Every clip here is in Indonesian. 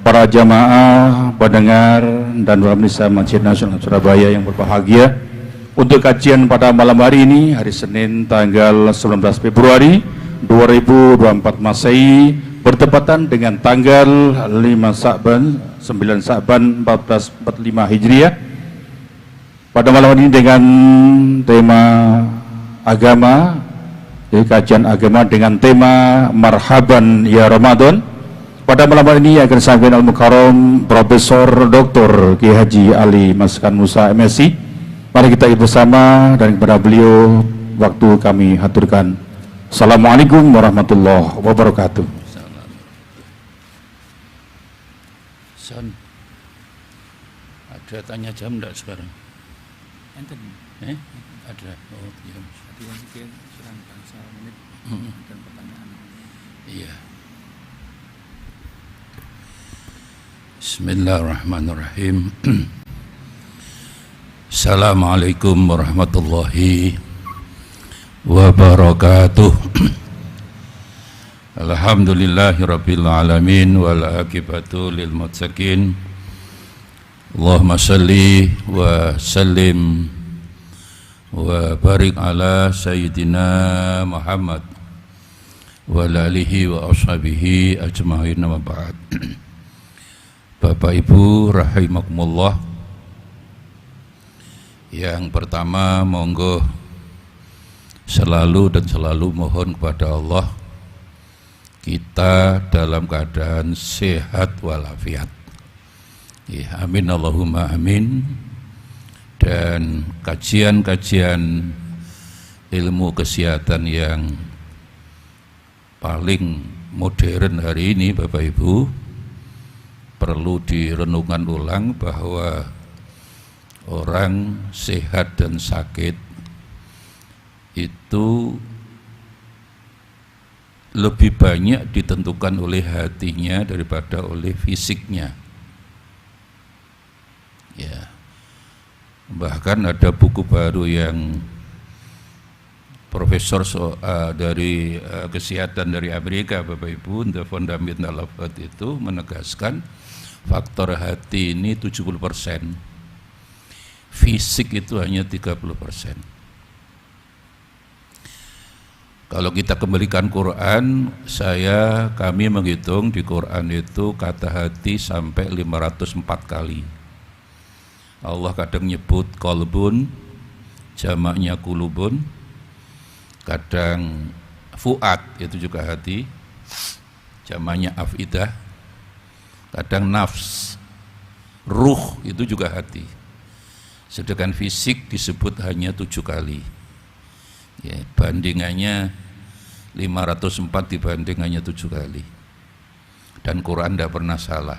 para jamaah, pendengar, dan pemirsa Masjid Nasional Surabaya yang berbahagia, untuk kajian pada malam hari ini, hari Senin tanggal 19 Februari 2024 Masehi, bertepatan dengan tanggal 5 Sa'ban, 9 Sa'ban 1445 Hijriah. Pada malam ini dengan tema agama, kajian agama dengan tema Marhaban Ya Ramadan. Pada malam hari ini akan disampaikan Al-Mukarram Profesor Dr. Kiai Haji Ali Maskan Musa MSI. Mari kita ikut bersama, dan kepada beliau waktu kami haturkan. Assalamualaikum warahmatullahi wabarakatuh. Son, ada tanya jam enggak sekarang? Enten. Ada. Oh, ya. Tadi yang sekian serang bangsa menit dan pertanyaan. Iya. Bismillahirrahmanirrahim. Assalamualaikum warahmatullahi wabarakatuh. Alhamdulillahirabbil alamin wal aqibatu lil muttaqin. Allahumma shalli wa sallim wa barik ala sayyidina Muhammad wa alihi wa ashabihi ajma'in, wa ba'd. Bapak Ibu rahimakumullah, yang pertama monggo selalu dan selalu mohon kepada Allah kita dalam keadaan sehat walafiat. Ya, amin Allahumma amin. Dan kajian-kajian ilmu kesehatan yang paling modern hari ini, Bapak Ibu, perlu direnungkan ulang bahwa orang sehat dan sakit itu lebih banyak ditentukan oleh hatinya daripada oleh fisiknya. Ya, bahkan ada buku baru yang profesor dari kesehatan dari Amerika, Bapak Ibu, The Fundamental of Health, itu menegaskan faktor hati ini 70%, fisik itu hanya 30%. Kalau kita kembalikan Quran, kami menghitung di Quran itu kata hati sampai 504 kali. Allah kadang nyebut qalbun, jamaknya kulubun, kadang fuad, itu juga hati, jamaknya afidah, kadang nafs, ruh, itu juga hati. Sedangkan fisik disebut hanya 7 kali. Ya, bandingannya 504 dibandingannya 7 kali. Dan Quran tidak pernah salah.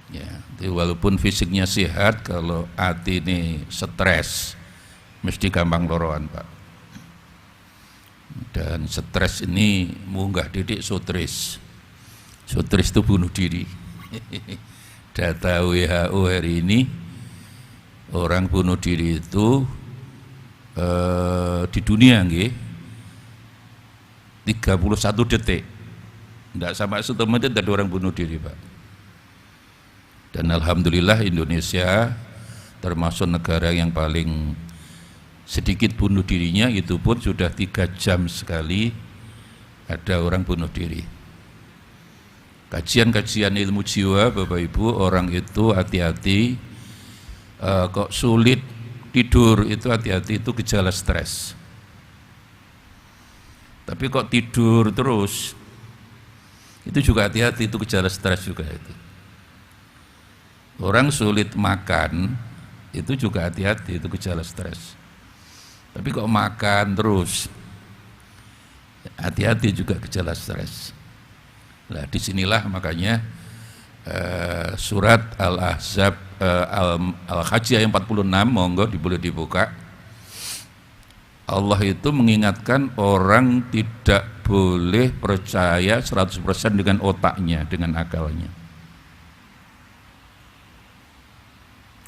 Ya, walaupun fisiknya sehat, kalau hati ini stres, mesti gampang loroan, Pak. Dan stres ini munggah didik sutris. Sutris itu bunuh diri. Data WHO hari ini, orang bunuh diri itu di dunia 31 detik. Tidak sampai 1 menit ada orang bunuh diri, Pak. Dan alhamdulillah Indonesia termasuk negara yang paling sedikit bunuh dirinya, itu pun sudah 3 jam sekali ada orang bunuh diri. Kajian-kajian ilmu jiwa, Bapak Ibu, orang itu hati-hati, kok sulit tidur, itu hati-hati, itu gejala stres. Tapi kok tidur terus, itu juga hati-hati, itu gejala stres juga itu. Orang sulit makan, itu juga hati-hati, itu gejala stres. Tapi kok makan terus, hati-hati juga gejala stres. Nah, disinilah makanya surat Al-Ahzab, Al-Hajj ayat 46, monggo boleh dibuka. Allah itu mengingatkan orang tidak boleh percaya 100% dengan otaknya, dengan akalnya.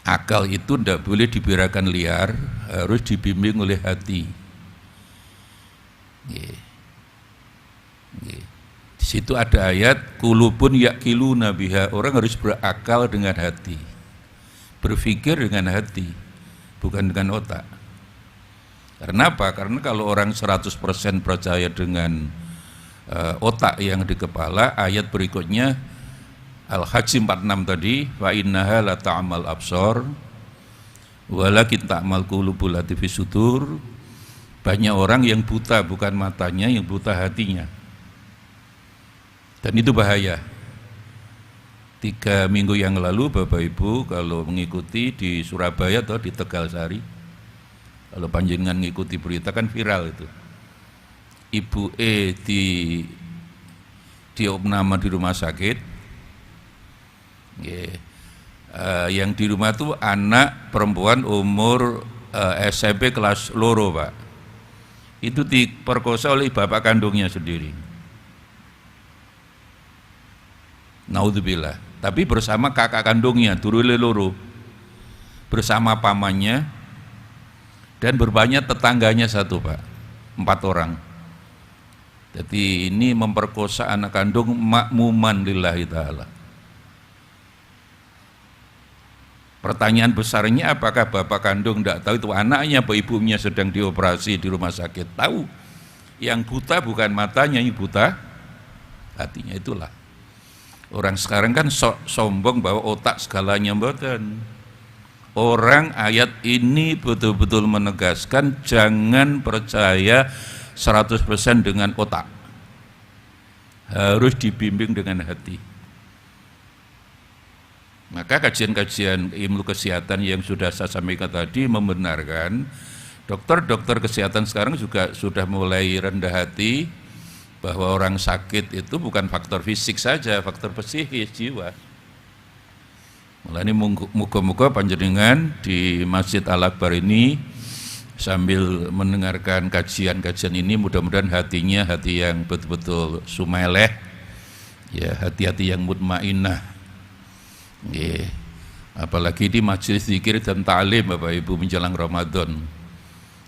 Akal itu tidak boleh dibiarkan liar, harus dibimbing oleh hati. Di situ ada ayat kulubun yaqiluna biha, orang harus berakal dengan hati, berpikir dengan hati, bukan dengan otak. Karena apa? Karena kalau orang 100% percaya dengan otak yang di kepala, ayat berikutnya Al-Hajj 46 tadi, wa innaha la ta'mal absar walakin ta'mal qulubul lati fis sudur. Banyak orang yang buta bukan matanya, yang buta hatinya. Dan itu bahaya. 3 minggu yang lalu Bapak Ibu kalau mengikuti di Surabaya atau di Tegalsari, kalau panjenengan mengikuti berita kan viral itu. Ibu E diopname di rumah sakit. Yang di rumah itu anak perempuan umur SMP kelas loro, Pak. Itu diperkosa oleh bapak kandungnya sendiri. Naudzubillah. Tapi bersama kakak kandungnya, turule loro, bersama pamannya, dan berbanyak tetangganya satu, Pak. 4 orang. Jadi ini memperkosa anak kandung makmuman lillahi ta'ala. Pertanyaan besarnya, apakah bapak kandung tidak tahu itu anaknya apa ibunya sedang dioperasi di rumah sakit? Tahu. Yang buta bukan matanya, yang buta hatinya. Itulah. Orang sekarang kan sombong bahwa otak segalanya, mboten. Orang ayat ini betul-betul menegaskan jangan percaya 100% dengan otak. Harus dibimbing dengan hati. Maka kajian-kajian ilmu kesehatan yang sudah saya sampaikan tadi membenarkan dokter-dokter kesehatan sekarang juga sudah mulai rendah hati bahwa orang sakit itu bukan faktor fisik saja, faktor psikis, jiwa. Mulai muga-muga panjenengan di Masjid Al-Akbar ini sambil mendengarkan kajian-kajian ini mudah-mudahan hatinya hati yang betul-betul sumeleh, ya, hati-hati yang mutmainnah. Apalagi di majelis zikir dan ta'lim Bapak Ibu menjelang Ramadan,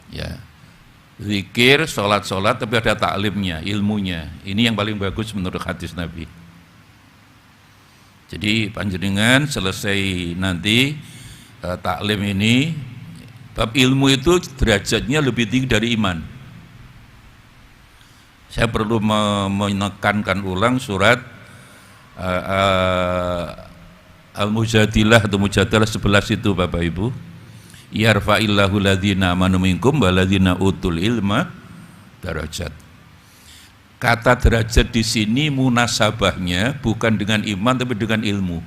ya, zikir, sholat tapi ada ta'limnya, ilmunya. Ini yang paling bagus menurut hadis Nabi. Jadi panjenengan selesai nanti ta'lim ini, bab ilmu itu derajatnya lebih tinggi dari iman. Saya perlu menekankan ulang surat Al-Mujadilah atau Mujadalah 11 itu Bapak Ibu. Yarfa'illahu ladzina amanu minkum waladzina utul ilma darajat. Kata derajat di sini munasabahnya bukan dengan iman tapi dengan ilmu.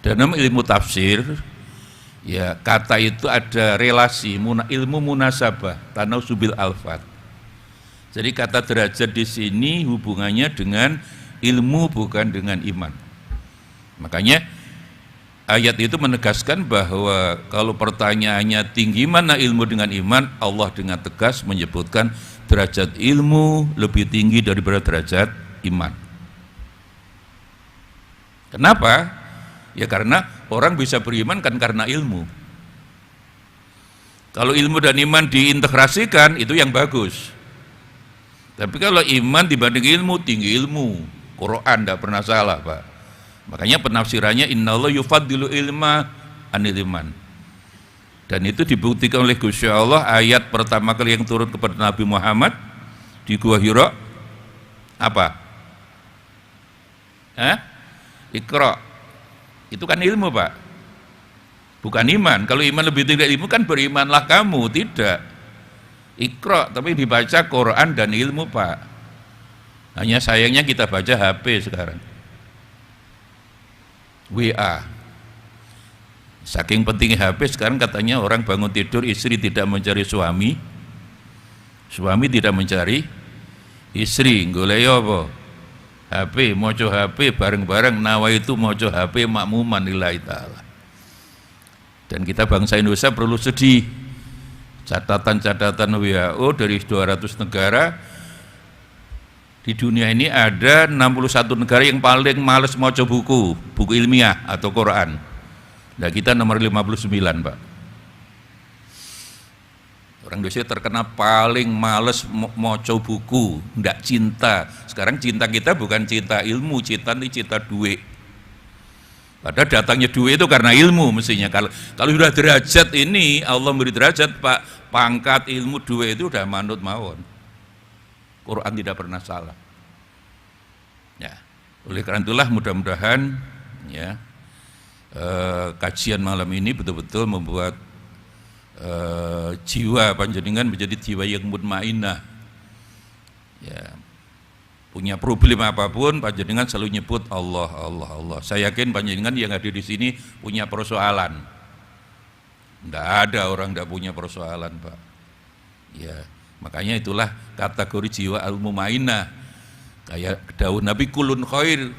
Dalam ilmu tafsir, ya, kata itu ada relasi ilmu munasabah, tanausubil alfat. Jadi kata derajat di sini hubungannya dengan ilmu bukan dengan iman. Makanya ayat itu menegaskan bahwa kalau pertanyaannya tinggi mana ilmu dengan iman, Allah dengan tegas menyebutkan derajat ilmu lebih tinggi daripada derajat iman. Kenapa? Ya karena orang bisa beriman kan karena ilmu. Kalau ilmu dan iman diintegrasikan itu yang bagus. Tapi kalau iman dibanding ilmu, tinggi ilmu. Quran tidak pernah salah, Pak. Makanya penafsirannya innallaha yufaddilu ilma anil iman. Dan itu dibuktikan oleh Gusti Allah ayat pertama kali yang turun kepada Nabi Muhammad di Gua Hira apa? Iqra. Itu kan ilmu, Pak. Bukan iman. Kalau iman lebih tinggi ilmu kan berimanlah kamu, tidak. Iqra, tapi dibaca Quran dan ilmu, Pak. Hanya sayangnya kita baca HP sekarang. WA. Saking pentingnya HP sekarang katanya orang bangun tidur istri tidak mencari suami, suami tidak mencari istri. Golek apa? HP, moco HP bareng-bareng nawa itu moco HP makmuman lillahi ta'ala. Dan kita bangsa Indonesia perlu sedih. Catatan-catatan WHO dari 200 negara di dunia ini ada 61 negara yang paling males maca buku ilmiah atau Quran. Nah kita nomor 59, Pak. Orang Indonesia terkena paling males maca buku, ndak cinta. Sekarang cinta kita bukan cinta ilmu, cinta duit. Padahal datangnya duit itu karena ilmu mestinya. Kalau sudah derajat ini, Allah beri derajat, Pak, pangkat ilmu duit itu udah manut mawon. Quran tidak pernah salah. Ya, oleh karena itulah mudah-mudahan ya kajian malam ini betul-betul membuat jiwa panjenengan menjadi jiwa yang mutmainnah. Ya, punya problem apapun panjenengan selalu nyebut Allah, Allah, Allah. Saya yakin panjenengan yang hadir di sini punya persoalan. Tidak ada orang tidak punya persoalan, Pak. Ya, makanya itulah kategori jiwa al-mutmainnah. Kayak daun Nabi kulun khair.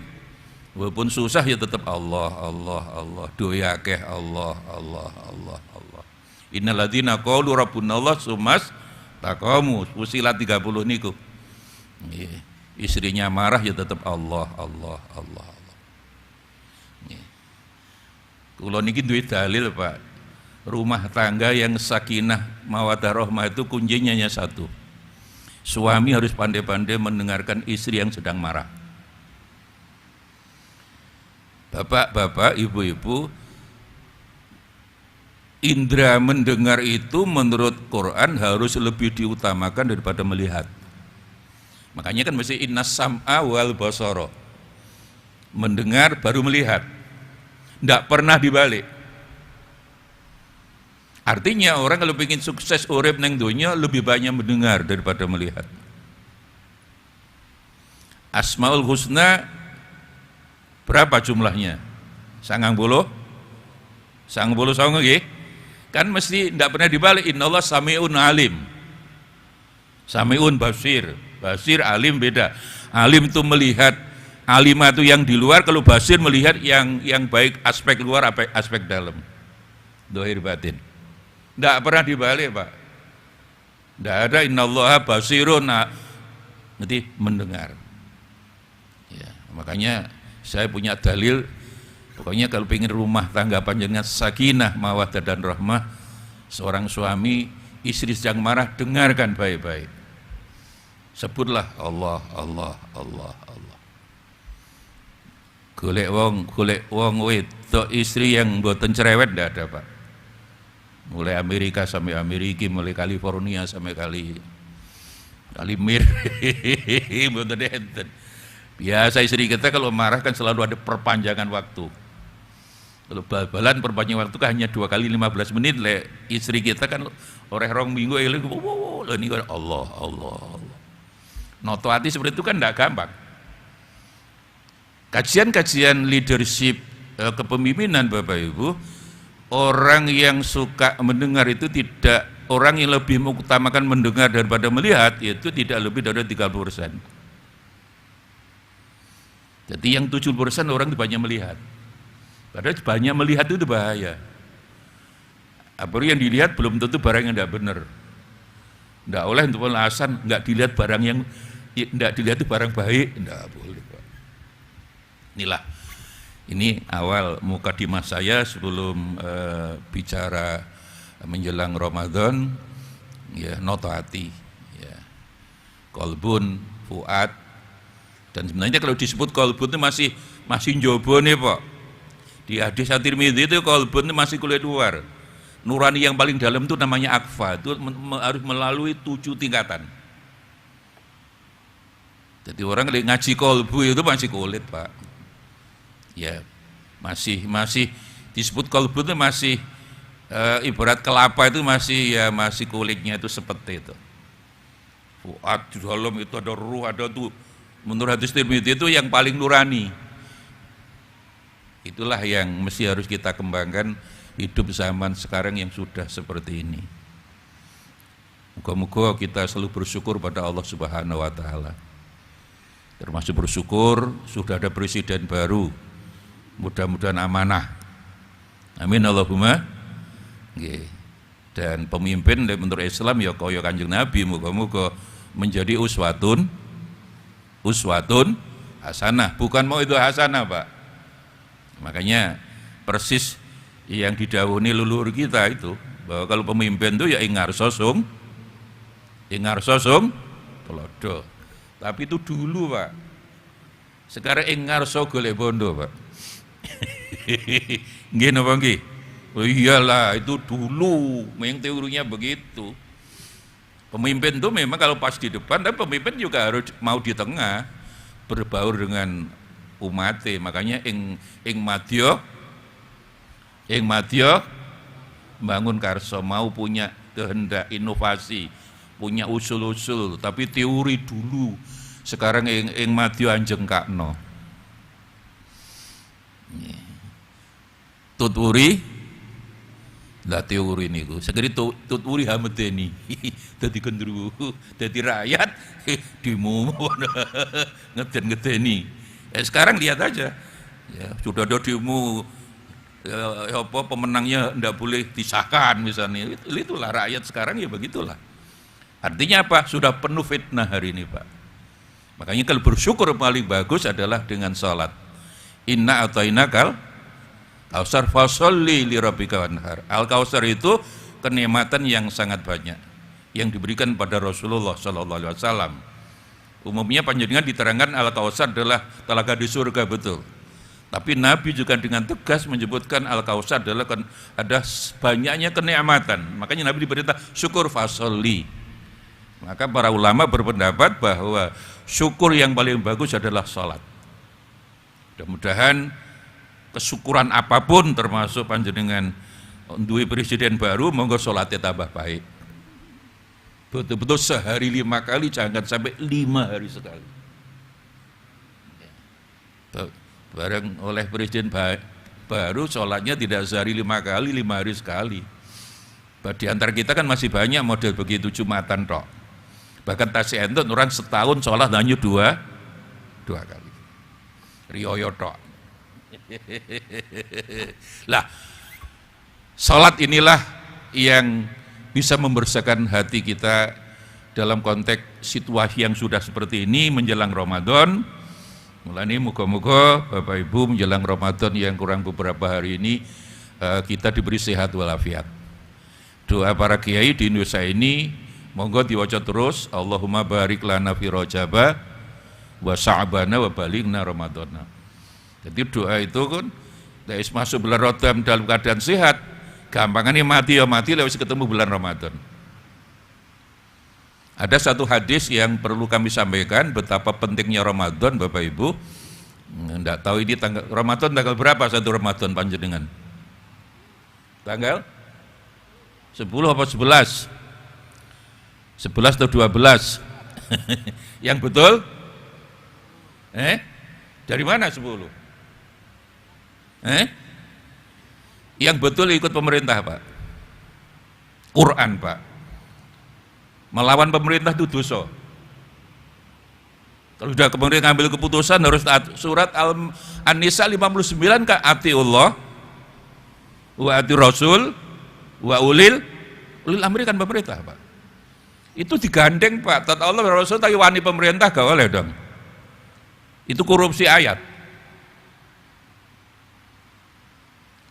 Walaupun susah ya tetap Allah, Allah, Allah. Doa akeh Allah, Allah, Allah, Allah. Innalladzina qalu rabbunallah sumas taqamu. Fusilat 30 niku. Istrinya marah ya tetap Allah, Allah, Allah, Allah. Kula niki duwe dalil, Pak. Rumah tangga yang sakinah mawaddah rahmah itu kuncinya hanya satu. Suami harus pandai-pandai mendengarkan istri yang sedang marah. Bapak-bapak, ibu-ibu, indra mendengar itu menurut Quran harus lebih diutamakan daripada melihat. Makanya kan mesti innas sam'a wal basara. Mendengar baru melihat. Tidak pernah dibalik. Artinya orang kalau ingin sukses urip neng dunia lebih banyak mendengar daripada melihat. Asmaul Husna berapa jumlahnya? 90? 90 songo nggih? Kan mesti tidak pernah dibalik. Innallaha sami'un alim. Sami'un basir. Basir alim beda. Alim itu melihat, alimah itu yang di luar, kalau basir melihat yang baik aspek luar, aspek dalam. Dohir batin. Tidak pernah dibalik, Pak. Tidak ada innallaha basirun, nanti mendengar. Ya, makanya saya punya dalil. Pokoknya kalau pengen rumah tangga panjenengan sakinah, mawaddah dan rahmah, seorang suami istri sedang marah, dengarkan baik-baik. Sebutlah Allah, Allah, Allah, Allah. Golek wong wedok istri yang mboten cerewet ndak ada, Pak. Mulai Amerika sampai Amerika, mulai California sampai Kalimir. Mboten enten. Biasa istri kita kalau marah kan selalu ada perpanjangan waktu. Kalau bal-balan perpanjangan waktu kan hanya 2 kali 15 menit. Istri kita kan oreh rong minggu ini Allah, Allah, Allah. Noto hati seperti itu kan tidak gampang. Kajian-kajian leadership kepemimpinan Bapak Ibu, orang yang suka mendengar itu tidak, orang yang lebih mengutamakan mendengar daripada melihat itu tidak lebih dari 30%. Jadi yang 70% orang itu banyak melihat. Padahal banyak melihat itu bahaya. Apa yang dilihat belum tentu barang yang tidak benar. Tidak oleh untuk alasan nggak dilihat barang yang tidak dilihat itu barang baik, tidak boleh, Pak. Inilah, ini awal mukadimah saya sebelum bicara menjelang Ramadan. Ya, noto hati, ya, kolbun, fuad, dan sebenarnya kalau disebut kolbun itu masih njobo nih, Pak. Di hadis At-Tirmidzi itu kolbun itu masih kulit luar. Nurani yang paling dalam itu namanya akfa, itu harus melalui 7 tingkatan. Jadi orang ngaji kolbu itu masih kulit, Pak. Ya, masih disebut kolbu itu masih ibarat kelapa itu masih kulitnya itu seperti itu. Fuad di dalam itu ada ruh, ada tuh. Menurut hadis Tirmidzi itu yang paling nurani. Itulah yang mesti harus kita kembangkan hidup zaman sekarang yang sudah seperti ini. Moga-moga kita selalu bersyukur pada Allah Subhanahu wa taala. Termasuk bersyukur sudah ada presiden baru. Mudah-mudahan amanah. Amin Allahumma. Nggih. Dan pemimpin menurut Islam ya kaya Kanjeng Nabi, moga-moga menjadi uswatun hasanah, bukan mau itu hasanah, Pak. Makanya persis yang didhawuhi leluhur kita itu, bahwa kalau pemimpin itu ya ingar sosung ing ngarsa sum tulodo. Tapi itu dulu, Pak. Sekarang ing ngarsa golek bondo, Pak. Nggih napa nggih? Oh iyalah, itu dulu memang teorinya begitu. Pemimpin itu memang kalau pas di depan, tapi pemimpin juga harus mau di tengah, berbaur dengan umatnya. Makanya ing madya bangun karso, mau punya kehendak inovasi, punya usul-usul, tapi teori dulu. Sekarang ing madya anjengkakno. Tuturi lah teori niku. Segeri tuturi hamedeni. Dadi gendruwo, dadi rakyat demo ngeden-ngedeni. Sekarang lihat aja. Ya, sudah ada demo apa pemenangnya tidak boleh disahkan misalnya. Itulah rakyat sekarang, ya begitulah. Artinya apa? Sudah penuh fitnah hari ini, Pak. Makanya kalau bersyukur paling bagus adalah dengan salat. Inna atainakal Kausar fasolli li rabbika wanhar. Al-Kausar itu kenikmatan yang sangat banyak yang diberikan pada Rasulullah sallallahu alaihi wasallam. Umumnya panjenengan diterangkan Al-Kausar adalah telaga di surga, betul. Tapi Nabi juga dengan tegas menyebutkan Al-Kausar adalah ada banyaknya kenikmatan. Makanya Nabi diperintah syukur fasolli. Maka para ulama berpendapat bahwa syukur yang paling bagus adalah salat. Mudah-mudahan kesyukuran apapun termasuk panjenengan duwe presiden baru, monggo sholatnya tambah baik. Betul-betul sehari 5 kali, jangan sampai 5 hari sekali. Bareng oleh presiden baru sholatnya tidak sehari 5 kali, 5 hari sekali. Di antara kita kan masih banyak model begitu, Jumatan tok. Bahkan tasih enten orang setahun sholat hanya 2 kali. Riyoyo tok. Lah, salat inilah yang bisa membersihkan hati kita dalam konteks situasi yang sudah seperti ini menjelang Ramadan. Mulanya moga-moga Bapak Ibu menjelang Ramadan yang kurang beberapa hari ini kita diberi sehat walafiat. Doa para kiai di Indonesia ini monggo diwaca terus, Allahumma barik lana fi Rajaba wa Sya'bana wa balighna Ramadana. Jadi doa itu kan masuk bulan Ramadan dalam keadaan sehat, gampangannya mati ya mati lewat ketemu bulan Ramadan. Ada satu hadis yang perlu kami sampaikan betapa pentingnya Ramadan, Bapak Ibu. Enggak tahu ini tanggal Ramadan tanggal berapa satu Ramadan panjenengan? Tanggal 10 apa 11? 11 atau 12? Yang betul? Dari mana 10? Yang betul ikut pemerintah, Pak. Quran, Pak. Melawan pemerintah itu dosa. Kalau sudah kemudian ngambil keputusan harus taat. Surat An-Nisa 59 kan atiullah wa ati Rasul wa ulil amri kan pemerintah, Pak. Itu digandeng, Pak. Taat Allah dan Rasul tapi wani pemerintah gak boleh dong. Itu korupsi ayat.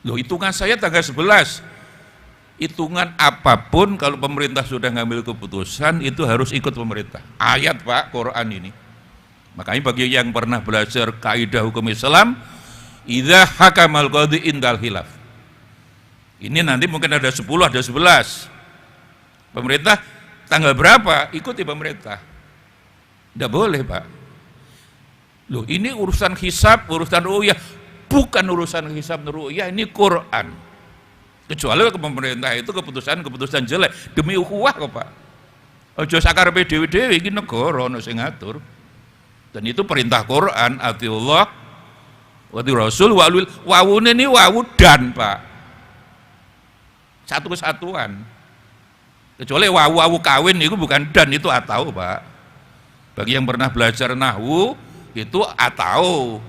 Loh, hitungan saya tanggal 11. Hitungan apapun kalau pemerintah sudah ngambil keputusan itu harus ikut pemerintah. Ayat, Pak, Quran ini. Makanya bagi yang pernah belajar kaidah hukum Islam, idza hakamal qadhi indal khilaf. Ini nanti mungkin ada 10, ada 11. Pemerintah tanggal berapa? Ikuti pemerintah. Tidak boleh, Pak. Loh, ini urusan hisab, urusan ru'yah. Bukan urusan hisab ru'yah, ini Quran. Kecuali pemerintah itu keputusan jelek demi ukhuwah kok, Pak. Ojo sakarepe dhewe-dhewe iki negara ana sing ngatur. Dan itu perintah Quran, atiullah wa ati Rasul wa ulil. Wawune ini wawu dan, Pak. Satu kesatuan. Kecuali wawu kawin itu bukan dan, itu atau, Pak. Bagi yang pernah belajar nahwu itu atau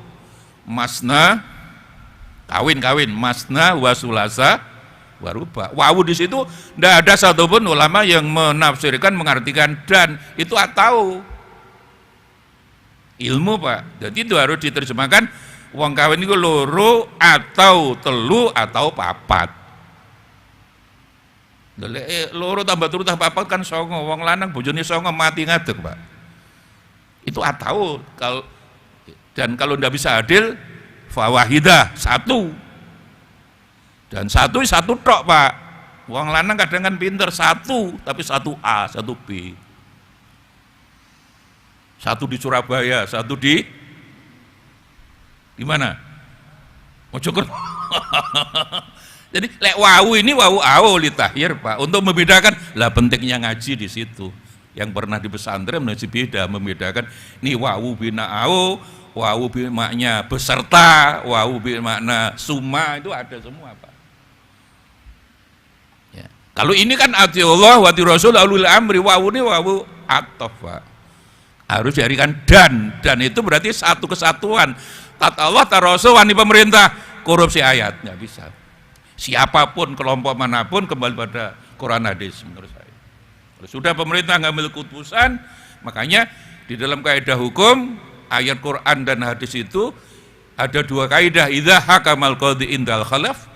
masna kawin masna wasulasa waruba. Wawu di situ tidak ada satupun ulama yang menafsirkan mengartikan dan, itu atau ilmu, Pak. Jadi itu harus diterjemahkan wong kawin itu loro atau telu atau papat. Loro tambah turu tambah papat kan songo, wong lanang bojone songo mati ngadeg, Pak. Itu atau kalau ndak bisa adil fawahidah satu. Dan satu tok, Pak. Wong lanang kadang kan pinter satu, tapi satu A, satu B. Satu di Surabaya, satu di mana? Mojokerto. Jadi lek wau ini wau ao litahir, Pak, untuk membedakan lah pentingnya ngaji di situ. Yang pernah di pesantren masih beda membedakan ini wau bina ao, wau makna beserta, wau makna summa itu ada semua, Pak. Ya. Kalau ini kan ati Allah wa ati Rasul ulul amri, wau ini wau atof, Pak. Harus jadikan dan itu berarti satu kesatuan. Tat Allah, tat Rasul, wani pemerintah, korupsi ayat nggak bisa. Siapapun, kelompok manapun kembali pada Quran hadis menurut saya. Kalau sudah pemerintah ngambil keputusan, makanya di dalam kaidah hukum ayat Quran dan hadis itu ada dua kaidah. Idza hakamal qadhi indal khilaf,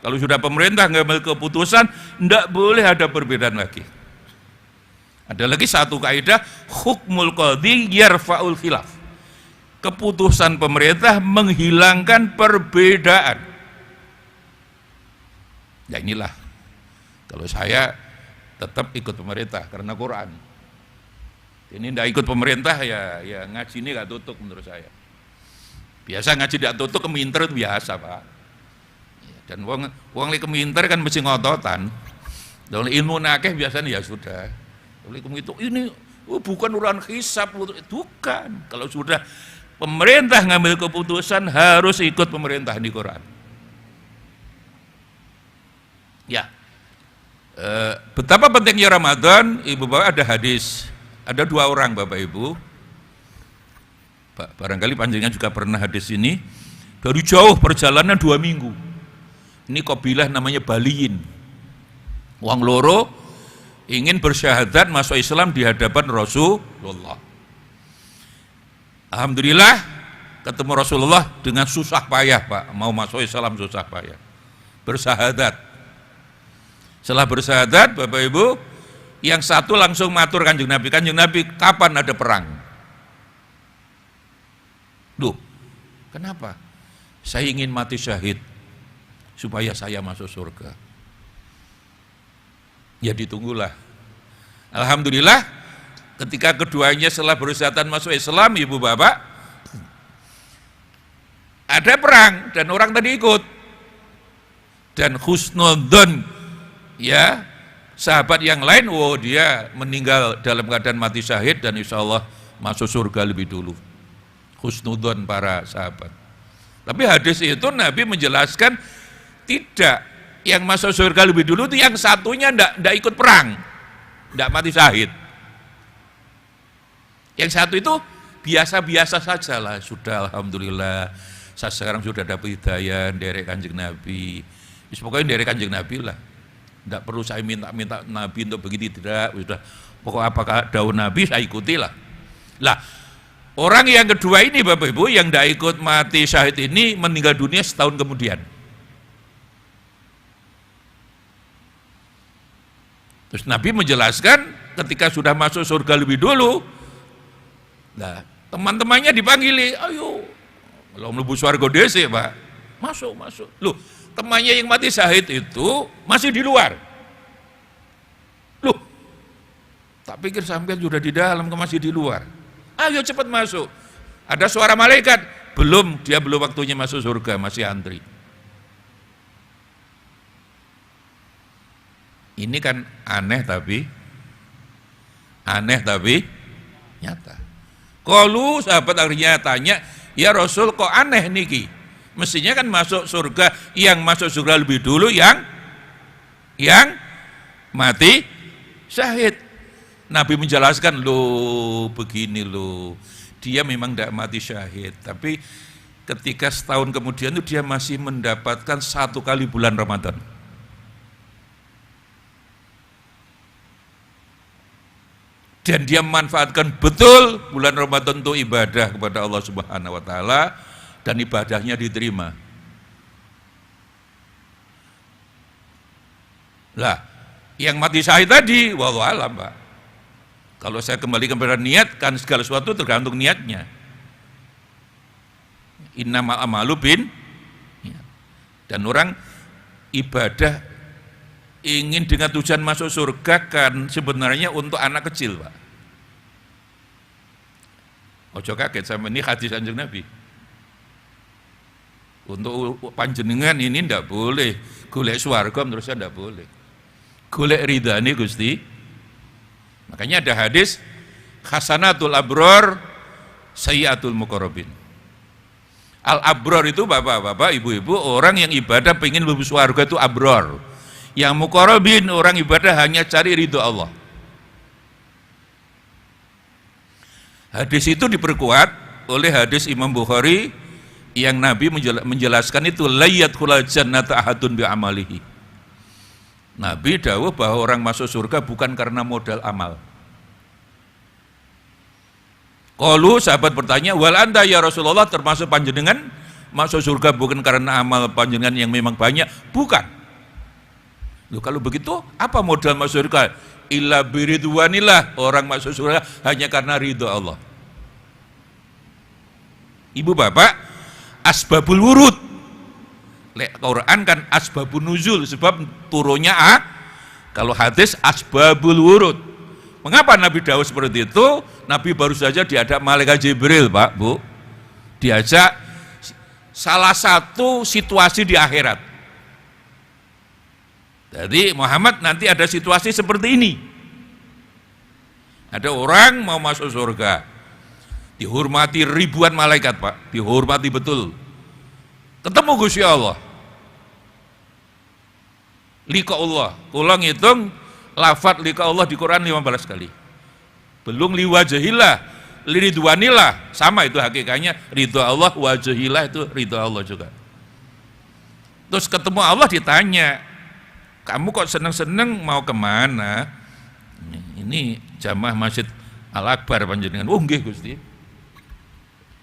kalau sudah pemerintah ngambil keputusan, tidak boleh ada perbedaan lagi. Ada lagi satu kaidah, hukmul qadhi yarfa'ul khilaf. Keputusan pemerintah menghilangkan perbedaan. Ya inilah, kalau saya tetap ikut pemerintah karena Quran. Ini tidak ikut pemerintah ya ngaji ini gak tutup menurut saya. Biasa ngaji tidak tutup keminter itu biasa, Pak. Dan wong keminter kan mesti ngototan. Dan ilmu nakeh biasanya ya sudah. Itu ini bukan urusan hisab, bukan. Kalau sudah pemerintah ngambil keputusan harus ikut pemerintah di Quran. Ya, betapa pentingnya Ramadan, Ibu Bapak, ada hadis, ada dua orang Bapak Ibu, barangkali panjenengan juga pernah hadis ini, dari jauh perjalanan 2 minggu, ini kabilah namanya Baliin, wong loro ingin bersyahadat masuk Islam di hadapan Rasulullah. Alhamdulillah ketemu Rasulullah dengan susah payah, Pak, mau masuk Islam susah payah, bersyahadat. Setelah bersyahadat, Bapak Ibu, yang satu langsung matur Kanjeng Nabi, kapan ada perang? Duh, kenapa? Saya ingin mati syahid supaya saya masuk surga. Ya ditunggulah. Alhamdulillah, ketika keduanya setelah bersyahadat masuk Islam, Ibu Bapak, ada perang dan orang tadi ikut. Dan husnudzon, ya, sahabat yang lain, dia meninggal dalam keadaan mati syahid dan insya Allah masuk surga lebih dulu. Husnudzon para sahabat. Tapi hadis itu Nabi menjelaskan tidak, yang masuk surga lebih dulu itu yang satunya tidak ikut perang, tidak mati syahid. Yang satu itu biasa-biasa saja lah, sudah alhamdulillah saya sekarang sudah dapat hidayah dari Kanjeng Nabi. Pokoknya dari Kanjeng Nabi lah. Tidak perlu saya minta Nabi untuk begitu, tidak. Sudah, pokoknya apakah daun Nabi saya ikutilah. Lah, orang yang kedua ini Bapak Ibu yang tidak ikut mati syahid ini meninggal dunia setahun kemudian. Terus Nabi menjelaskan ketika sudah masuk surga lebih dulu, nah teman-temannya dipanggil, ayo, kalau mlebu swarga dhisik, Pak, masuk. Loh, temannya yang mati syahid itu masih di luar. Loh, tak pikir sampai sudah di dalam, masih di luar. Ayo cepat masuk. Ada suara malaikat, dia belum waktunya masuk surga, masih antri. Ini kan aneh tapi nyata. Kalau sahabat akhirnya tanya, ya Rasul kok aneh niki? Mestinya kan masuk surga, yang masuk surga lebih dulu yang mati syahid. Nabi menjelaskan, loh begini loh, dia memang tidak mati syahid, tapi ketika setahun kemudian itu dia masih mendapatkan 1 kali bulan Ramadan. Dan dia memanfaatkan betul bulan Ramadan untuk ibadah kepada Allah Subhanahu wa taala dan ibadahnya diterima. Lah, Yang mati syahid tadi, wallahu alam, Pak. Kalau saya kembali kepada niat, kan segala sesuatu tergantung niatnya. Innamal a'malu bin. Dan orang ibadah ingin dengan tujuan masuk surga kan sebenarnya untuk anak kecil, Pak. Ojo kaget sama ini hadis Kanjeng Nabi. Untuk panjenengan ini ndak boleh golek swarga, menurut saya ndak boleh. Golek ridhane Gusti. Makanya ada hadis hasanatul abror sayyatul muqarrabin. Al abror itu bapak-bapak, ibu-ibu, orang yang ibadah pengen mlebu swarga itu abror. Yang muqarrabin orang ibadah hanya cari ridho Allah. Hadis itu diperkuat oleh hadis Imam Bukhari yang Nabi menjelaskan itu la yadkhulul jannata ahadun bi amalihi. Nabi dawuh bahwa orang masuk surga bukan karena modal amal. Qalu, sahabat bertanya, wal anta ya Rasulullah, termasuk panjenengan masuk surga bukan karena amal panjenengan yang memang banyak? Bukan. Loh, kalau begitu apa modal masuk surga? Illa biridwanillah, orang masuk surga hanya karena ridho Allah. Ibu bapak, asbabul wurud. Lek Quran kan asbabun nuzul, sebab turunnya kalau hadis asbabul wurud. Mengapa Nabi dawuh seperti itu? Nabi baru saja diajak malaikat Jibril, Pak, Bu. Diajak salah satu situasi di akhirat. Jadi Muhammad nanti ada situasi seperti ini. Ada orang mau masuk surga, dihormati ribuan malaikat, Pak, dihormati betul. Ketemu Gusti Allah, liqa Allah, ulang hitung lafadz liqa Allah di Quran 15 kali. Belum liwajahillah, liridwanillah, sama itu hakikatnya ridho Allah, wajahillah itu ridho Allah juga. Terus ketemu Allah ditanya, kamu kok seneng-seneng mau kemana? Ini jamaah Masjid Al-Akbar panjenengan. Oh nggih Gusti.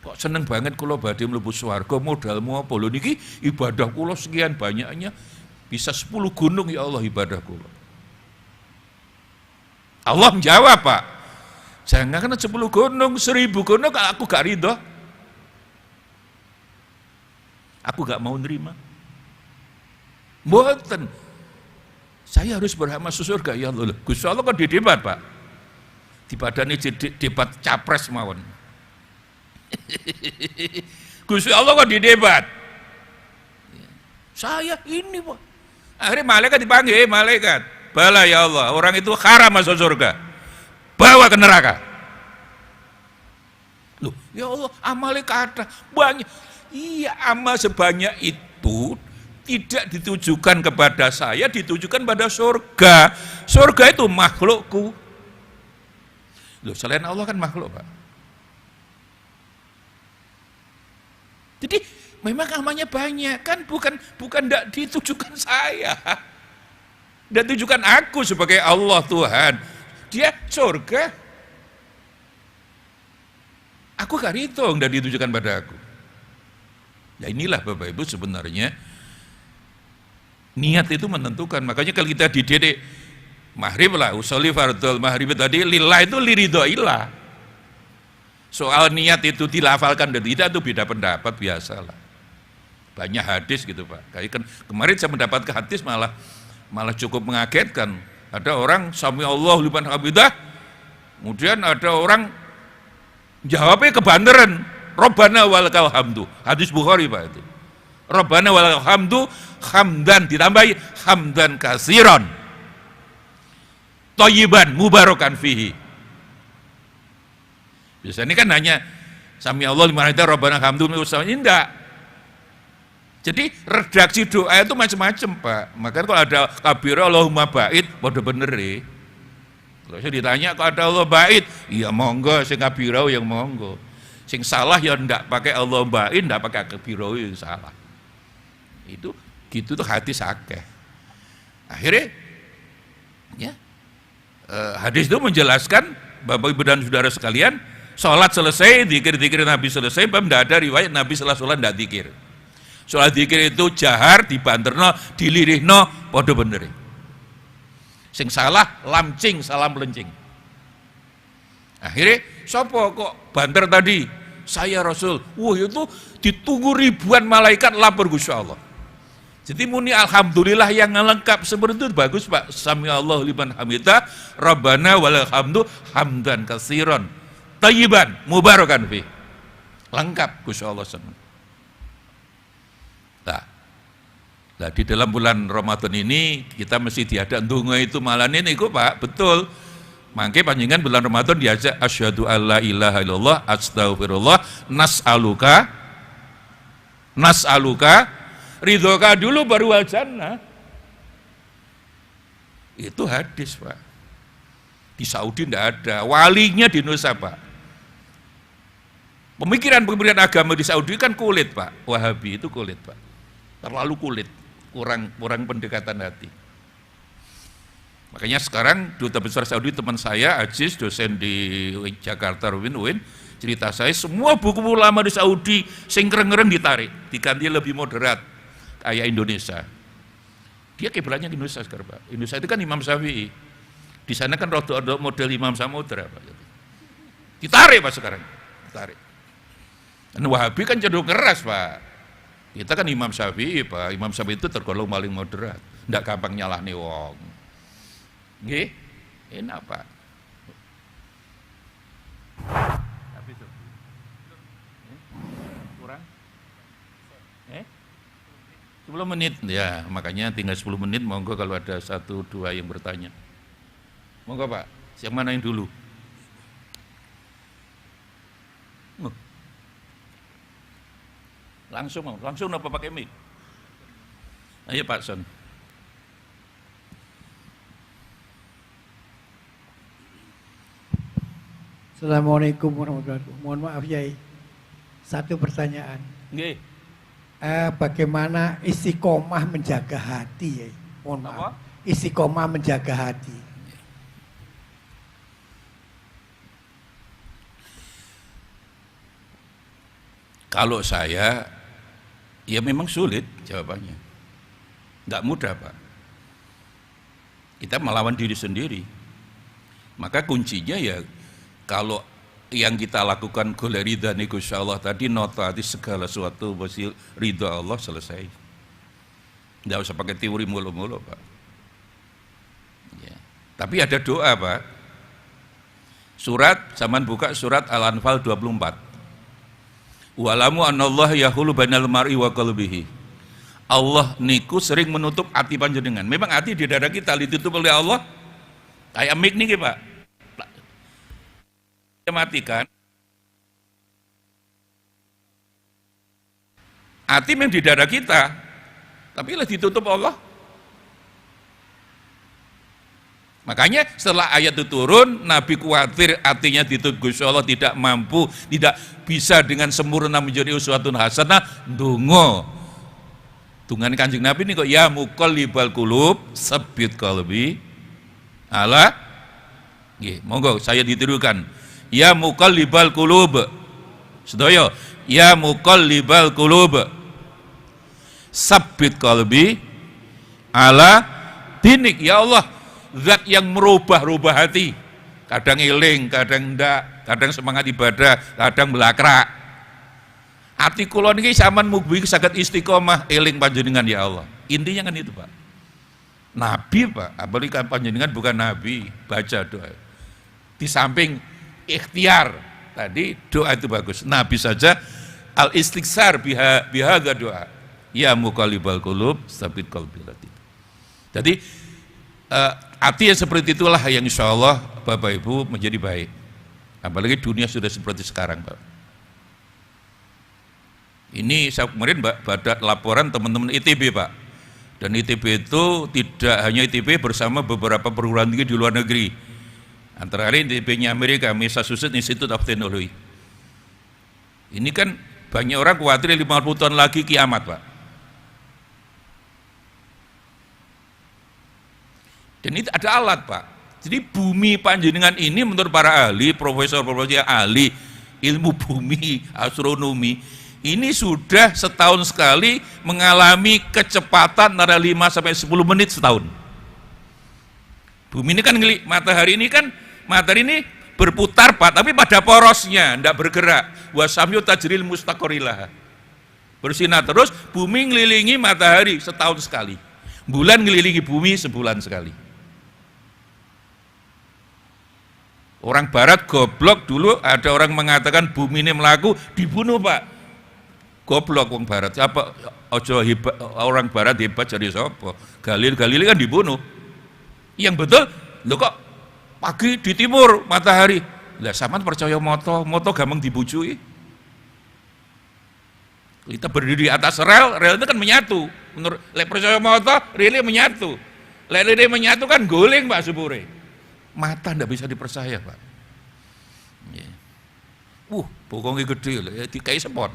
Kok seneng banget kula badhe mlebu swarga, modalmu apa lho niki ibadah kula sekian banyaknya bisa 10 gunung ya Allah ibadah kula. Allah menjawab, Pak, jangan kena 10 gunung, 1000 gunung aku gak ridho. Aku gak mau nerima. Mboten. Saya harus berhak masuk surga ya Allah. Gusti Allah kok didebat, Pak. Dibadani debat capres mawon. Gusti Allah kok didebat. Saya ini, Pak. Akhirnya malaikat dipanggil, malaikat. Bala ya Allah, orang itu haram masuk surga. Bawa ke neraka. Loh, ya Allah, amalnya kata banyak. Iya, amal sebanyak itu tidak ditujukan kepada saya, ditujukan pada surga. Surga itu makhlukku. Loh, selain Allah kan makhluk, Pak. Jadi memang amalnya banyak, kan bukan tidak ditujukan saya. Dan tujukan aku sebagai Allah Tuhan. Dia surga. Aku gak hitung dan ditujukan pada aku. Ya inilah Bapak Ibu sebenarnya niat itu menentukan. Makanya kalau kita dididik maghrib lah, usolli fardhul maghrib tadi lillah itu liridhoillah. Soal niat itu dilafalkan dan tidak itu beda pendapat biasalah. Banyak hadis gitu, Pak. Kayak kan kemarin saya mendapatkan hadis malah cukup mengagetkan. Ada orang sami Allah liman hamidah, kemudian ada orang jawabnya kebanteran, Rabbana walakal hamdu. Hadis Bukhari, Pak, itu. Rabbana walakal hamdu, hamdan ditambahi hamdan katsiran, thayyiban mubarakan fihi. Biasanya kan hanya sami Allah liman hamidah, Rabbana hamdu, ini enggak. Jadi redaksi doa itu macam-macam, Pak. Makanya kalau ada kabira Allahumma ba'id, bodoh bener ya. Kalau saya ditanya kalau ada Allah ba'id, iya monggo, sing kabira yang monggo. Sing salah ya ndak pakai Allah ba'id, ndak pakai kabira yang salah. Itu gitu tuh hadis akeh. Akhirnya ya hadis itu menjelaskan Bapak Ibu dan Saudara sekalian, sholat selesai, zikir-zikir Nabi selesai, tidak ada riwayat Nabi setelah sholat tidak zikir. Sholat zikir itu jahar, dibanterno, dilirihno, podo bener. Sing salah lamcing, salam lencing. Akhirnya sopo kok banter tadi? Saya Rasul. Wah itu ditunggu ribuan malaikat lapor Gusti Allah. Jadi muni alhamdulillah yang lengkap seperti itu bagus Pak. Sami Allahu liman hamidah, Rabbana walal hamdu hamdan katsiran thayyiban mubarakan fi. Lengkap Gusti Allah senang. Nah, di dalam bulan Ramadan ini kita mesti diada ndonga itu malah ini kok Pak, betul. Mangke panjenengan bulan Ramadan diajak asyhadu alla ilaha illallah astaghfirullah nas'aluka ridhoka dulu baru wal jannah. Itu hadis Pak. Di Saudi tidak ada, walinya di Indonesia Pak. Pemikiran agama di Saudi kan kulit Pak, Wahabi itu kulit Pak. Terlalu kulit, kurang pendekatan hati. Makanya sekarang Duta Besar Saudi teman saya, Aziz, dosen di Jakarta, UIN, cerita saya semua buku ulama di Saudi sing ngereng ditarik, diganti lebih moderat kayak Indonesia. Dia kiblatnya Indonesia sekarang Pak. Indonesia itu kan Imam Syafi'i. Di sana kan rodok model Imam Samudra Pak. Ditarik Pak sekarang, ditarik. Dan Wahabi kan cenderung keras Pak. Kita kan Imam Syafi'i Pak. Imam Syafi'i itu tergolong paling moderat, ndak gampang nyalahne wong. Nggih, enak Pak. Habis itu. Kurang? 10 menit ya, makanya tinggal 10 menit. Monggo kalau ada 1-2 yang bertanya. Monggo Pak, yang mana yang dulu? Langsung apa pakai mic? Ayo Pak Son. Assalamualaikum warahmatullahi wabarakatuh. Mohon maaf Yai, satu pertanyaan. Nggih. Bagaimana istiqomah menjaga hati Yai? Mohon maaf. Istiqomah menjaga hati. Kalau saya, ya memang sulit jawabannya. Nggak mudah Pak. Kita melawan diri sendiri. Maka kuncinya ya, kalau yang kita lakukan golek ridha nih Gusti Allah tadi, notaati segala sesuatu mesti ridha Allah, selesai. Nggak usah pakai teori mulu-mulu Pak. Ya. Tapi ada doa Pak. Surat, zaman buka surat Al-Anfal 24. Wa'lamu anallaha yahulu bainal mar'i wa qalbihi. Allah niku sering menutup hati panjenengan. Memang hati di dada kita ditutup oleh Allah. Kayak mic niki Pak. Matikan. Hati memang di dada kita, tapi lah ditutup Allah. Makanya setelah ayat itu turun, Nabi khawatir hatinya ditutup Gusti Allah, tidak mampu, tidak bisa dengan sempurna menjadi uswatun hasanah. Ndonga. Tungane Kanjeng Nabi ini kok ya muqallibal qulub tsabbit qalbi ala. Nggih, monggo saya ditirukan. Ya muqallibal qulub. Sedaya, ya muqallibal qulub tsabbit qalbi ala dinik. Ya Allah, zat yang merubah-rubah hati. Kadang eling, kadang enggak, kadang semangat ibadah, kadang belakrak. Hati kula niki sampean mugi saged istiqomah eling panjenengan ya Allah. Intinya kan itu, Pak. Nabi, Pak, apalagi panjenengan bukan nabi, baca doa. Di samping ikhtiar tadi doa itu bagus. Nabi saja al istighfar bihaga doa. Ya muqallibal qulub tsabbit qalbi. Jadi hati yang seperti itulah yang insya Allah Bapak Ibu menjadi baik. Apalagi dunia sudah seperti sekarang Pak. Ini saya kemarin pada laporan teman-teman ITB Pak. Dan ITB itu tidak hanya ITB bersama beberapa perguruan tinggi di luar negeri. Antara lain ITB-nya Amerika, Massachusetts Institute of Technology. Ini kan banyak orang khawatir 50 tahun lagi kiamat Pak. Dan itu ada alat Pak. Jadi bumi panjenengan ini menurut para ahli, profesor-profesor yang ahli ilmu bumi, astronomi, ini sudah setahun sekali mengalami kecepatan antara 5 sampai 10 menit setahun. Bumi ini kan matahari ini berputar Pak, tapi pada porosnya, tidak bergerak. Wasamyu tajril mustaqorilah. Bersinar terus, bumi ngelilingi matahari setahun sekali. Bulan ngelilingi bumi sebulan sekali. Orang barat goblok dulu, ada orang mengatakan bumi ini melaku, dibunuh Pak. Goblok orang barat. Apa ojo hebat, orang barat hebat jadi sopo? Galilei kan dibunuh. Yang betul, lo kok pagi di timur matahari. Lah sampean percaya moto gampang dibujui. Kita berdiri di atas rel itu kan menyatu. Menurut percaya moto, relnya menyatu. Relnya menyatu kan guling Pak sepure. Mata ndak bisa dipercaya Pak. Bokongnya gede, dikai sepon.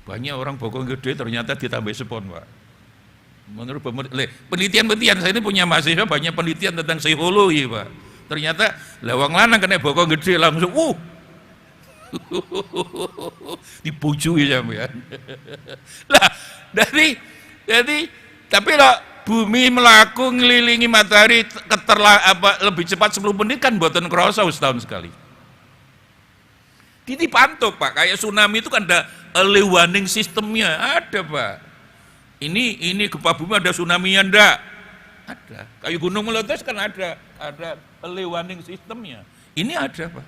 Banyak orang bokong gede ternyata ditambah sepon Pak. Menurut penelitian saya ini punya mahasiswa banyak penelitian tentang psikologi Pak. Ternyata lawang lanang kena bokong gede langsung dipujui sampean. Lah jadi tapi lo bumi melaku ngelilingi matahari lebih cepat 10 menit kan mboten krasa setahun sekali. Dipantau Pak, kayak tsunami itu kan ada early warning sistemnya, ada Pak. Ini gempa bumi ada tsunami-nya ndak? Ada. Kayak gunung meletus kan ada early warning sistemnya. Ini ada Pak.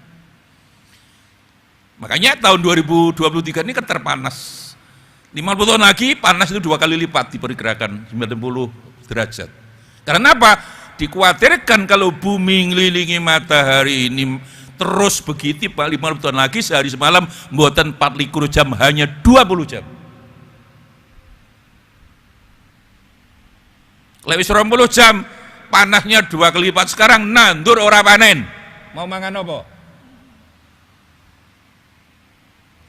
Makanya tahun 2023 ini kan terpanas. 50 tahun lagi panas itu 2 kali lipat diperkirakan 90 derajat. Karena apa? Dikhawatirkan kalau bumi ngelilingi matahari ini terus begitu Pak, 50 tahun lagi sehari semalam mboten 24 jam, hanya 20 jam. Lewis 20 jam, panasnya 2 kali lipat. Sekarang nandur ora panen. Mau mangan apa?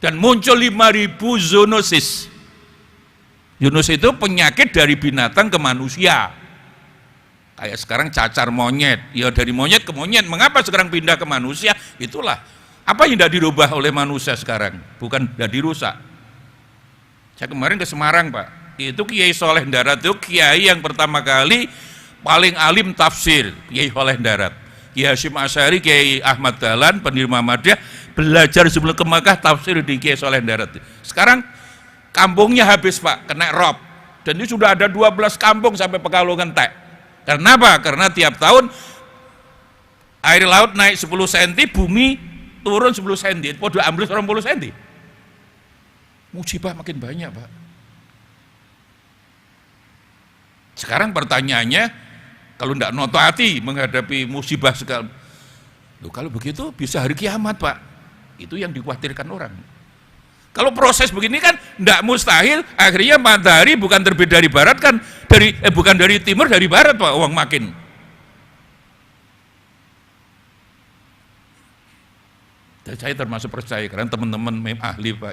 Dan muncul 5.000 zoonosis. Zoonosis itu penyakit dari binatang ke manusia. Kayak sekarang cacar monyet, ya dari monyet ke monyet. Mengapa sekarang pindah ke manusia? Itulah. Apa yang tidak dirubah oleh manusia sekarang? Bukan tidak dirusak. Saya kemarin ke Semarang Pak. Itu Kiai Soleh Darat itu kiai yang pertama kali paling alim tafsir, Kiai Soleh Darat. Kiai Hasyim Asy'ari, Kiai Ahmad Dahlan, pendiri Muhammadiyah, belajar sebelum ke Makkah tafsir di Kiai Soleh Darat. Sekarang kampungnya habis Pak, kena rob. Dan ini sudah ada 12 kampung sampai Pekalongan Tek. Karena apa? Karena tiap tahun air laut naik 10 cm, bumi turun 10 cm, podo ambles 20 cm. Musibah makin banyak Pak. Sekarang pertanyaannya, kalau tidak noto hati menghadapi musibah sekali, kalau begitu bisa hari kiamat Pak. Itu yang dikhawatirkan orang. Kalau proses begini kan tidak mustahil, akhirnya matahari bukan terbit dari barat kan, bukan dari timur, dari barat Pak, uang makin. Dan saya termasuk percaya, karena teman-teman ahli Pak,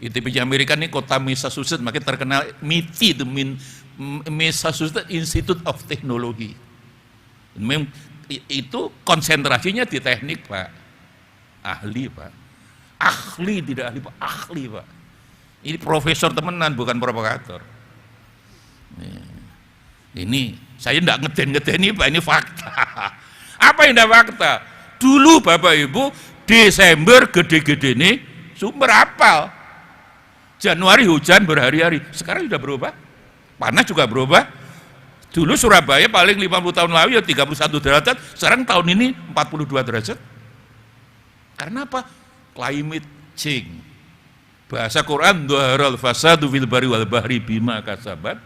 ITB Amerika ini kota Massachusetts, makin terkenal MITI, Massachusetts Institute of Technology. Itu konsentrasinya di teknik Pak, ahli Pak, ahli tidak ahli Pak, ahli Pak. Ini profesor temenan, bukan provokator. Ini saya tidak ngeden-ngedeni Pak, ini fakta. Apa yang tidak fakta? Dulu Bapak Ibu Desember gede-gede ini sumber apal. Januari hujan berhari-hari, sekarang sudah berubah. Panas juga berubah. Dulu Surabaya paling 50 tahun lalu ya 31 derajat, sekarang tahun ini 42 derajat. Karena apa? Climate change. Bahasa Quran, dhaharal fasadu fil barri wal bahri bima kasabat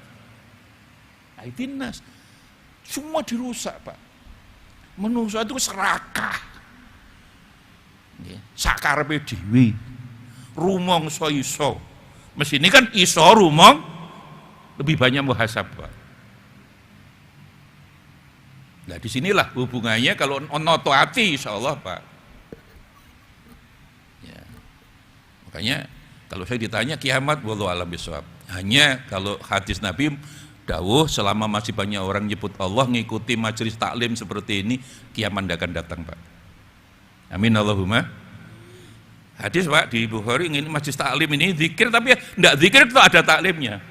aydinnas. Semua dirusak Pak. Manusia itu serakah. Sakarepe dhewe. Rumangsa iso. Mesine kan iso rumong lebih banyak muhasab Pak. Nah disinilah hubungannya kalau noto hati insya Allah Pak. Ya. Makanya kalau saya ditanya kiamat wallahu alam bisawab. Hanya kalau hadis Nabi dawuh selama masih banyak orang nyebut Allah ngikuti majelis taklim seperti ini, kiamat tidak akan datang Pak. Amin Allahumma. Hadis Pak di Bukhari ini majelis taklim ini zikir, tapi tidak zikir itu ada taklimnya.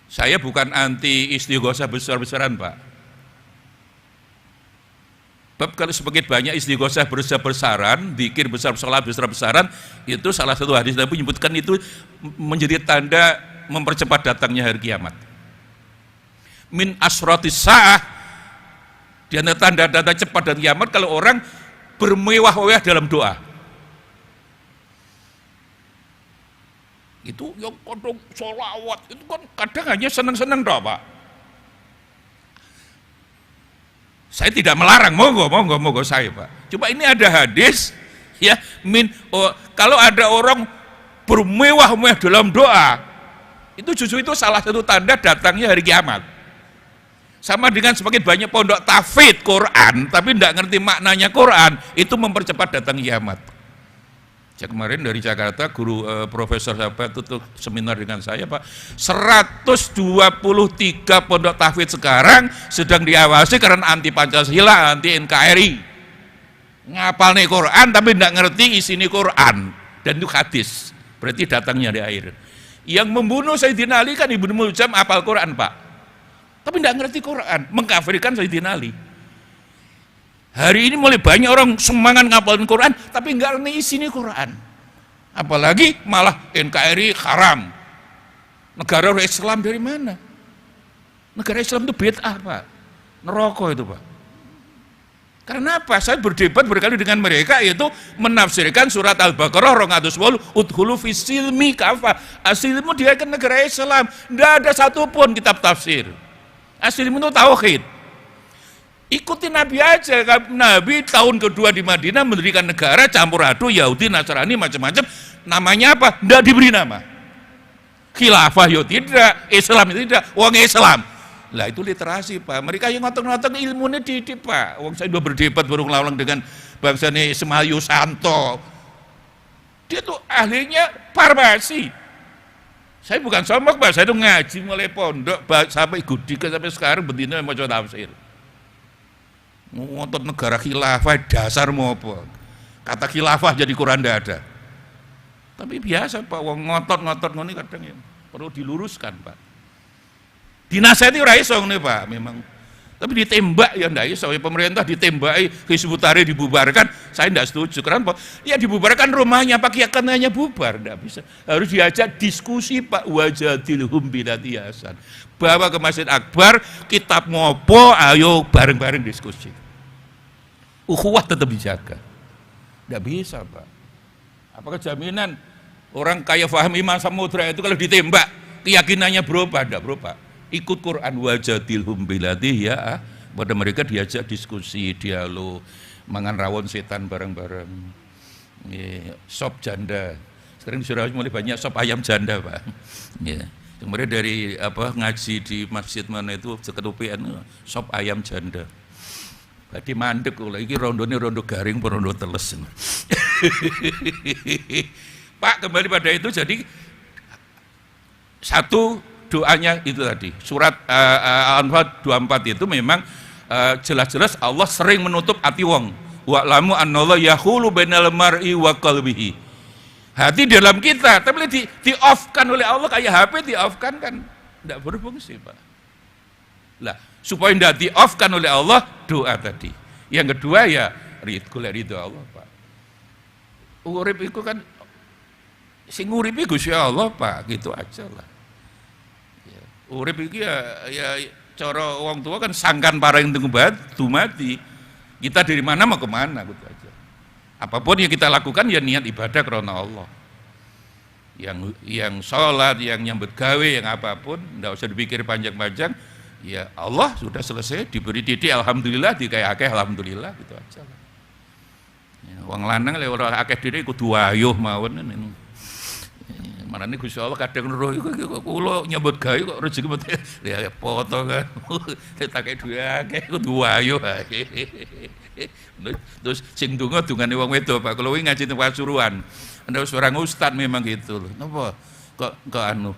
Saya bukan anti istighosah besar-besaran, Pak. Bab kalau semakin banyak istighosah besar-besaran, zikir besar, salat besar-besaran, itu salah satu hadis Nabi menyebutkan itu menjadi tanda mempercepat datangnya hari kiamat. Min asratis sa'ah, di antara tanda-tanda cepat dan kiamat kalau orang bermewah-mewah dalam doa. Itu yang kadang sholawat, itu kan kadang hanya senang-senang doa, Pak. Saya tidak melarang, monggo saya, Pak. Coba ini ada hadis, ya, kalau ada orang bermewah-mewah dalam doa, itu justru itu salah satu tanda datangnya hari kiamat. Sama dengan semakin banyak pondok tahfidz Quran, tapi tidak ngerti maknanya Quran, itu mempercepat datang kiamat. Kemarin dari Jakarta, guru profesor siapa tutup seminar dengan saya, Pak. 123 pondok tahfidz sekarang sedang diawasi karena anti Pancasila, anti NKRI. Ngapal nih Quran tapi tidak ngerti isi nih Quran, dan itu hadis. Berarti datangnya di akhir. Yang membunuh Sayyidina Ali kan Ibnu Muljam apal Quran, Pak. Tapi tidak ngerti Quran, mengkafirkan Sayyidina Ali. Hari ini mulai banyak orang semangat ngapalin Quran, tapi nggak ngerti isinya Quran. Apalagi malah NKRI haram. Negara Islam dari mana? Negara Islam itu bid'ah, Pak. Neraka itu, Pak. Karena apa? Saya berdebat berkali dengan mereka, yaitu menafsirkan surat Al-Baqarah 280, udkhulu fis silmi kafa. Asilmu dia ke negara Islam. Tidak ada satupun kitab tafsir. Asilmu itu tauhid. Ikuti Nabi aja. Nabi tahun kedua di Madinah mendirikan negara campur aduk Yahudi, Nasrani, macam-macam. Namanya apa? Tidak diberi nama. Khilafah ya tidak, Islam itu tidak, wong Islam. Lah itu literasi, Pak. Mereka yang ngotong-ngotong ilmunya didik, Pak. Wong saya sudah berdebat berulang-ulang dengan bangsanya Ismail Santo. Dia tuh ahlinya farmasi. Saya bukan sombong, Pak. Saya tuh ngaji mulai pondok sampai gudika sampai sekarang betina mau coba tafsir. Ngotot negara khilafah dasar mau apa? Kata khilafah jadi Quran tidak ada. Tapi biasa, Pak, wong ngotot-ngotot ngene kadang ya perlu diluruskan, Pak. Dinasihati ora iso ngene, Pak, memang. Tapi ditembak ya ndak iso. Pemerintah ditembaki, Hizbut Tahrir dibubarkan, saya ndak setuju. Kenapa? Ya dibubarkan rumahnya, Pak, ya kan hanya bubar, ndak bisa. Harus diajak diskusi, Pak, wajadilhum billati hasan. Bawa ke Masjid Akbar, kitab ngopo, ayo bareng-bareng diskusi. Ukhuwah tetap dijaga. Ndak bisa, Pak. Apakah jaminan orang kaya Faham Iman Samudra itu kalau ditembak keyakinannya berubah? Ndak berubah. Ikut Quran wajadilhum billati ya, pada mereka diajak diskusi, dialog, mangan rawon setan bareng-bareng. Sop janda. Sekarang di Surabaya mulai banyak sop ayam janda, Pak. Ya. Kemudian dari ngaji di masjid mana itu seketupian sop ayam janda. Berarti mandek kalau ini rondo garing rondo teles. Pak, kembali pada itu, jadi satu doanya itu tadi surat Al-Anfal 24 itu memang jelas-jelas Allah sering menutup hati wong. Wa'lamu annallaha yahulu bainal mar'i wa qalbihi. Hati dalam kita, tapi di-off-kan oleh Allah kayak HP di-off-kan kan tidak berfungsi, Pak. Lah, supaya tidak di-off-kan oleh Allah, doa tadi. Yang kedua ya ridho Allah, Pak. Urip itu kan sing uripi Gusti Allah, Pak, gitu aja lah. Ya, urip itu ya cara orang tua kan sangkan parang tunggu mati. Kita dari mana mau kemana gitu aja. Apapun yang kita lakukan ya niat ibadah karena Allah. Yang sholat, yang nyambut gawe, yang apapun, tidak usah dipikir panjang-panjang. Ya Allah sudah selesai, diberi titik alhamdulillah, dikaya akeh alhamdulillah, gitu aja lah. Ya, wong lanang lek ora akeh titik kudu wayuh mawon. Marane Gusti Allah kadang roh iku kula nyambut gawe kok rezeki mesti ya foto kan. Tak kaya duwe akeh kudu wayuh ae. Terus sing donga dungane wong wedok, Pak. Kalau ngaji teng Pasuruan, ada seorang ustad memang gitu loh. Napa kok anu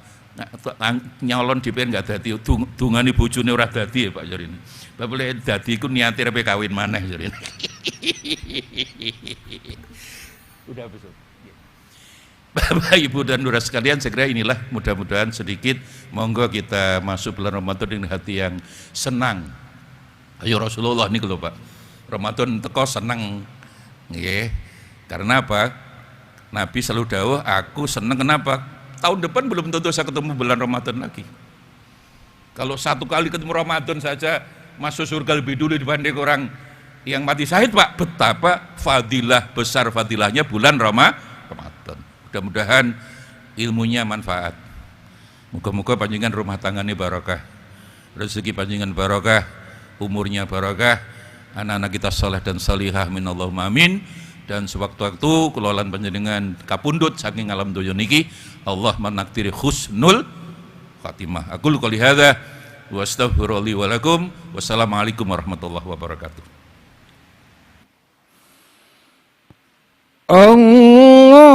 nyalon DPR enggak dadi dungane bojone ora dadi ya, Pak Jarine. Bapak lek dadi iku niate arep kawin maneh Jarine. Udah besok. Bapak, Ibu, dan Saudara sekalian, saya kira inilah mudah-mudahan sedikit, monggo kita masuk bulan Ramadan dengan hati yang senang. Ayo Rasulullah nih kalau Pak, Ramadan teko senang, nggih. Karena apa? Nabi selalu dawuh, aku senang kenapa? Tahun depan belum tentu saya ketemu bulan Ramadan lagi. Kalau satu kali ketemu Ramadan saja masuk surga lebih dulu dibanding orang yang mati syahid, Pak. Betapa fadilah besar fadilahnya bulan Ramadan. Mudah-mudahan ilmunya manfaat. Muka-muka panjenengan rumah tangannya barokah, rezeki panjenengan barokah, umurnya barokah, anak-anak kita saleh dan salihah minallahumma amin. Dan sewaktu-waktu kelolaan panjenengan kapundut saking alam donya niki, Allah menakdiri husnul khatimah. Aku qouli hadza wa astaghfirullahi wa lakum. Wassalamualaikum warahmatullahi wabarakatuh. Allah